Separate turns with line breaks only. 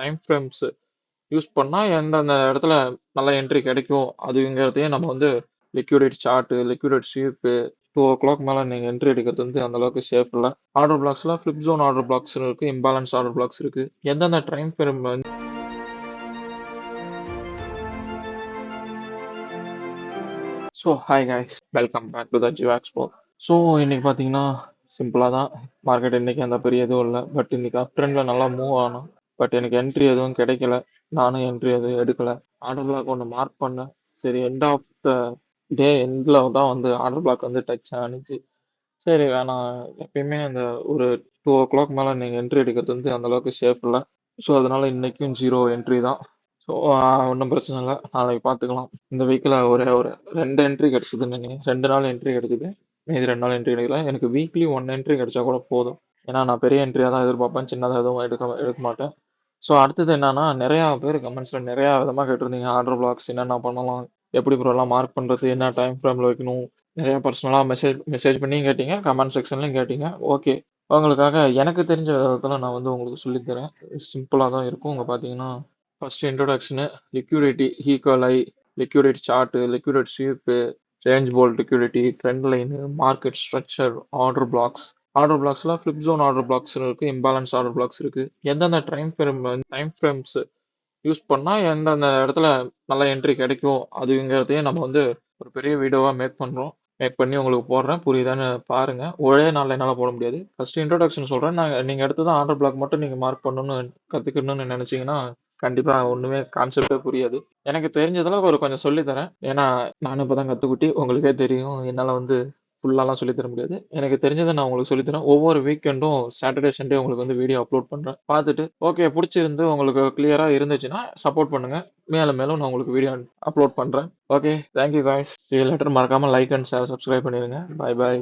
Time frames use பண்ணா எந்தெந்த இடத்துல நல்ல என்ட்ரி கிடைக்கும் அதுங்கிறதையும் நம்ம வந்து liquidate chart, liquidate sweep 2 o'clock மேல நீங்க என்ட்ரி எடுக்கிறது வந்து அந்த அளவுக்கு சேஃப் இல்ல. ஆர்டர் பிளாக்ஸ்ல ஃபிளிப் ஜோன் ஆர்டர் பிளாக்ஸ் இருக்கு, இம்பேலன்ஸ் ஆர்டர் பிளாக்ஸ் இருக்கு. எந்தெந்த time frame so hi guys, welcome back to the Jio Expo. So இன்னைக்கு பார்த்தீங்கன்னா சிம்பிளாக தான் மார்க்கெட் இன்னைக்கு அந்த பெரிய எதுவும் இல்லை. பட் இன்னைக்கு அப் ட்ரெண்டில் நல்லா மூவ் ஆனோம். பட் எனக்கு என்ட்ரி எதுவும் கிடைக்கல. நானும் என்ட்ரி எதுவும் எடுக்கல. ஆர்டர் பிளாக் ஒன்று மார்க் பண்ணேன். சரி, எண்ட் ஆஃப் த டே எண்டில் தான் வந்து ஆர்டர் பிளாக் வந்து டச் ஆனிச்சு. சரி வேணாம், எப்பயுமே அந்த ஒரு 2 o'clock மேலே நீங்கள் என்ட்ரி எடுக்கிறது வந்து அந்த அளவுக்கு சேஃப் இல்லை. ஸோ அதனால இன்னைக்கும் ஜீரோ என்ட்ரி தான். ஸோ ஒன்றும் பிரச்சனை இல்லை, நாளைக்கு பார்த்துக்கலாம். இந்த வீக்கில் ஒரே ஒரு 2 என்ட்ரி கிடச்சிதுன்னு நினைக்கிறேன். 2 நாள் என்ட்ரி கிடைக்குது, மீதி 2 நாள் என்ட்ரி கிடைக்கல. எனக்கு வீக்லி 1 என்ட்ரி கிடைச்சா கூட போதும். ஏன்னா நான் பெரிய என்ட்ரியாக தான் எதிர்பார்ப்பேன், சின்னதாக எதுவும் எடுக்க மாட்டேன். ஸோ அடுத்தது என்னன்னா, நிறையா பேர் கமெண்ட்ஸில் நிறையா விதமாக கேட்டிருந்தீங்க. ஆர்டர் பிளாக்ஸ் என்னென்ன பண்ணலாம், எப்படி ப்ரோ எல்லாம் மார்க் பண்ணுறது, என்ன டைம் ஃப்ரேமில் வைக்கணும், நிறையா பர்சனலாக மெசேஜ் பண்ணியும் கேட்டீங்க, கமெண்ட் செக்ஷன்லையும் கேட்டீங்க. ஓகே, உங்களுக்காக எனக்கு தெரிஞ்ச விதத்தில் நான் வந்து உங்களுக்கு சொல்லித்தரேன். சிம்பிளாக தான் இருக்கும். உங்க பார்த்தீங்கன்னா first introduction, liquidity, equal high, liquidate chart, liquidate sweep, change bold liquidity, trend line, market structure, order blocks. Order பிளாக்ஸ்ல ஃபிளிப் ஜோன் ஆர்டர் பிளாக்ஸ் இருக்கு, இம்பேலன்ஸ் ஆர்டர் பிளாக்ஸ் இருக்கு. எந்தெந்த டைம் ஃப்ரேம்ஸ் யூஸ் பண்ணா எந்தெந்த இடத்துல நல்ல என்ட்ரி கிடைக்கும் அதுங்கிறதையும் நம்ம வந்து ஒரு பெரிய வீடியோவா மேக் பண்ணி உங்களுக்கு போடுறேன். புரியுதான்னு பாருங்க. ஒரே நாள்ல என்னால போட முடியாது. ஃபர்ஸ்ட் இன்ட்ரோடக்ஷன் சொல்றேன். நீங்க அடுத்ததான் ஆர்டர் பிளாக் மட்டும் நீங்க மார்க் பண்ணணும்னு கத்துக்கணும்னு நினைச்சீங்கன்னா கண்டிப்பா ஒண்ணுமே கான்செப்டே புரியாது. எனக்கு தெரிஞ்சதுல ஒரு கொஞ்சம் சொல்லி தரேன். ஏன்னா நானும் இப்பதான் கத்துக்குட்டி, உங்களுக்கே தெரியும் என்னால வந்து ஃபுல்லாலாம் சொல்லி தர முடியாது. எனக்கு தெரிஞ்சதை நான் உங்களுக்கு சொல்லி தரேன். ஒவ்வொரு வீக்கெண்டும் சாட்டர்டே சண்டே உங்களுக்கு வந்து வீடியோ அப்லோட் பண்றேன். பார்த்துட்டு ஓகே பிடிச்சிருந்து உங்களுக்கு கிளியரா இருந்துச்சுன்னா சப்போர்ட் பண்ணுங்க. மேலும் மேலும் நான் உங்களுக்கு வீடியோ அப்லோட் பண்றேன். Okay, thank you guys. See you later. மறக்காம லைக் அண்ட் ஷேர் சப்ஸ்கிரைப் பண்ணிருங்க. Bye by.